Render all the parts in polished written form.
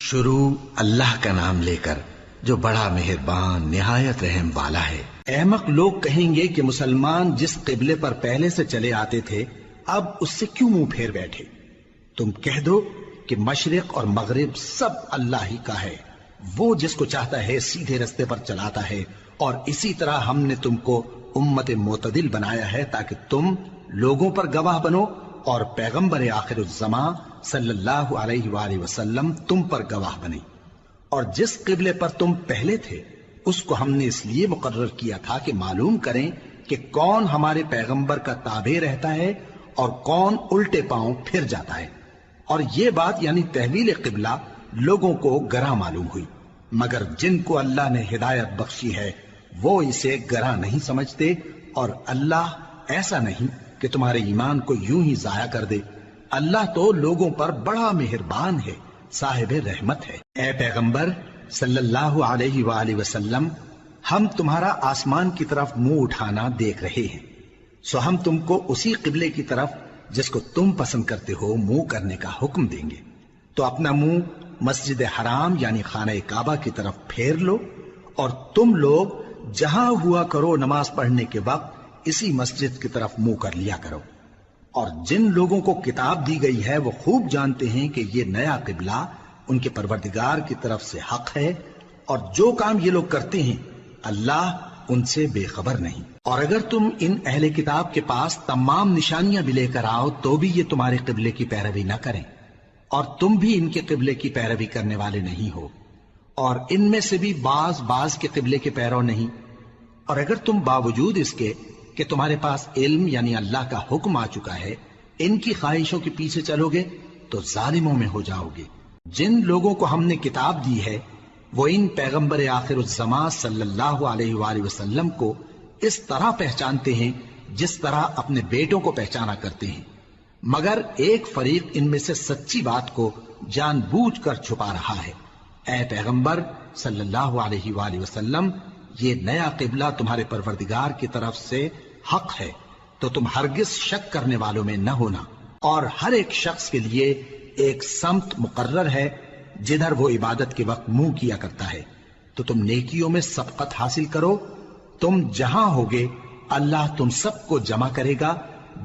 شروع اللہ کا نام لے کر جو بڑا مہربان نہایت رحم والا ہے۔ احمق لوگ کہیں گے کہ مسلمان جس قبلے پر پہلے سے چلے آتے تھے اب اس سے کیوں منہ پھیر بیٹھے؟ تم کہہ دو کہ مشرق اور مغرب سب اللہ ہی کا ہے، وہ جس کو چاہتا ہے سیدھے رستے پر چلاتا ہے، اور اسی طرح ہم نے تم کو امت معتدل بنایا ہے تاکہ تم لوگوں پر گواہ بنو اور پیغمبر آخر الزمان صلی اللہ علیہ وآلہ وسلم تم پر گواہ بنے۔ اور جس قبلے پر تم پہلے تھے اس کو ہم نے اس لیے مقرر کیا تھا کہ معلوم کریں کہ کون ہمارے پیغمبر کا تابع رہتا ہے اور کون الٹے پاؤں پھر جاتا ہے۔ اور یہ بات یعنی تحویل قبلہ لوگوں کو گراں معلوم ہوئی، مگر جن کو اللہ نے ہدایت بخشی ہے وہ اسے گراں نہیں سمجھتے، اور اللہ ایسا نہیں کہ تمہارے ایمان کو یوں ہی ضائع کر دے۔ اللہ تو لوگوں پر بڑا مہربان ہے، صاحب رحمت ہے۔ اے پیغمبر صلی اللہ علیہ وآلہ وسلم، ہم تمہارا آسمان کی طرف منہ اٹھانا دیکھ رہے ہیں، سو ہم تم کو اسی قبلے کی طرف جس کو تم پسند کرتے ہو منہ کرنے کا حکم دیں گے۔ تو اپنا منہ مسجد حرام یعنی خانہ کعبہ کی طرف پھیر لو، اور تم لوگ جہاں ہوا کرو نماز پڑھنے کے وقت اسی مسجد کی طرف منہ کر لیا کرو۔ اور جن لوگوں کو کتاب دی گئی ہے وہ خوب جانتے ہیں کہ یہ نیا قبلہ ان کے پروردگار کی طرف سے حق ہے، اور جو کام یہ لوگ کرتے ہیں اللہ ان سے بے خبر نہیں۔ اور اگر تم ان اہل کتاب کے پاس تمام نشانیاں بھی لے کر آؤ تو بھی یہ تمہارے قبلے کی پیروی نہ کریں، اور تم بھی ان کے قبلے کی پیروی کرنے والے نہیں ہو، اور ان میں سے بھی بعض کے قبلے کے پیرو نہیں۔ اور اگر تم باوجود اس کے کہ تمہارے پاس علم یعنی اللہ کا حکم آ چکا ہے ان کی خواہشوں کے پیچھے چلو گے تو ظالموں میں ہو جاؤ گے۔ جن لوگوں کو ہم نے کتاب دی ہے وہ ان پیغمبر آخر الزمان صلی اللہ علیہ وآلہ وسلم کو اس طرح پہچانتے ہیں جس طرح اپنے بیٹوں کو پہچانا کرتے ہیں، مگر ایک فریق ان میں سے سچی بات کو جان بوجھ کر چھپا رہا ہے۔ اے پیغمبر صلی اللہ علیہ وآلہ وسلم، یہ نیا قبلہ تمہارے پروردگار کی طرف سے حق ہے، تو تم ہرگز شک کرنے والوں میں نہ ہونا۔ اور ہر ایک شخص کے لیے ایک سمت مقرر ہے جدھر وہ عبادت کے وقت منہ کیا کرتا ہے، تو تم نیکیوں میں سبقت حاصل کرو۔ تم جہاں ہوگے اللہ تم سب کو جمع کرے گا،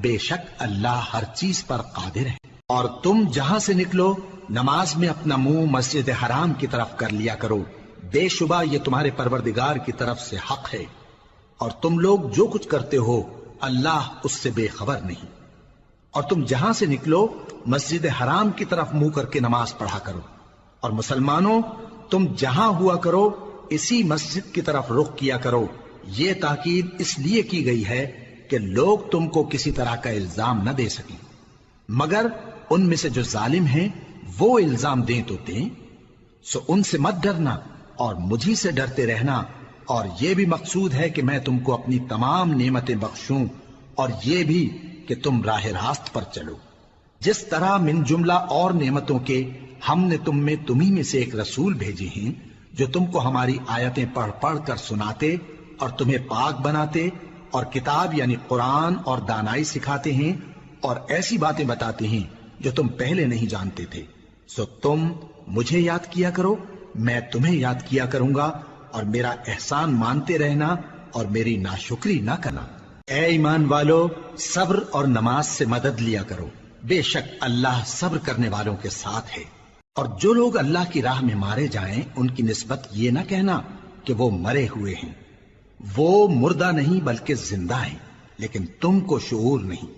بے شک اللہ ہر چیز پر قادر ہے۔ اور تم جہاں سے نکلو نماز میں اپنا منہ مسجد حرام کی طرف کر لیا کرو، بے شبہ یہ تمہارے پروردگار کی طرف سے حق ہے، اور تم لوگ جو کچھ کرتے ہو اللہ اس سے بے خبر نہیں۔ اور تم جہاں سے نکلو مسجد حرام کی طرف منہ کر کے نماز پڑھا کرو، اور مسلمانوں تم جہاں ہوا کرو اسی مسجد کی طرف رخ کیا کرو۔ یہ تاکید اس لیے کی گئی ہے کہ لوگ تم کو کسی طرح کا الزام نہ دے سکیں، مگر ان میں سے جو ظالم ہیں وہ الزام دیں تو دیں، سو ان سے مت ڈرنا اور مجھی سے ڈرتے رہنا۔ اور یہ بھی مقصود ہے کہ میں تم کو اپنی تمام نعمتیں بخشوں، اور یہ بھی کہ تم راہ راست پر چلو۔ جس طرح من جملہ اور نعمتوں کے ہم نے تمہیں میں سے ایک رسول بھیجے ہیں جو تم کو ہماری آیتیں پڑھ پڑھ کر سناتے اور تمہیں پاک بناتے، اور کتاب یعنی قرآن اور دانائی سکھاتے ہیں، اور ایسی باتیں بتاتے ہیں جو تم پہلے نہیں جانتے تھے۔ سو تم مجھے یاد کیا کرو، میں تمہیں یاد کیا کروں گا، اور میرا احسان مانتے رہنا اور میری ناشکری نہ کرنا۔ اے ایمان والو، صبر اور نماز سے مدد لیا کرو، بے شک اللہ صبر کرنے والوں کے ساتھ ہے۔ اور جو لوگ اللہ کی راہ میں مارے جائیں ان کی نسبت یہ نہ کہنا کہ وہ مرے ہوئے ہیں، وہ مردہ نہیں بلکہ زندہ ہیں، لیکن تم کو شعور نہیں۔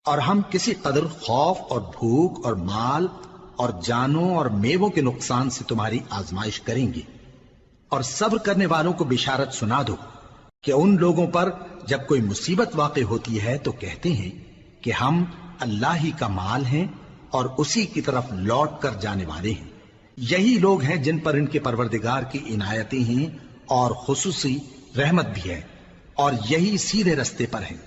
اور ہم کسی قدر خوف اور بھوک اور مال اور جانوں اور میووں کے نقصان سے تمہاری آزمائش کریں گے، اور صبر کرنے والوں کو بشارت سنا دو کہ ان لوگوں پر جب کوئی مصیبت واقع ہوتی ہے تو کہتے ہیں کہ ہم اللہ ہی کا مال ہیں اور اسی کی طرف لوٹ کر جانے والے ہیں۔ یہی لوگ ہیں جن پر ان کے پروردگار کی عنایتیں ہیں اور خصوصی رحمت بھی ہے، اور یہی سیدھے رستے پر ہیں۔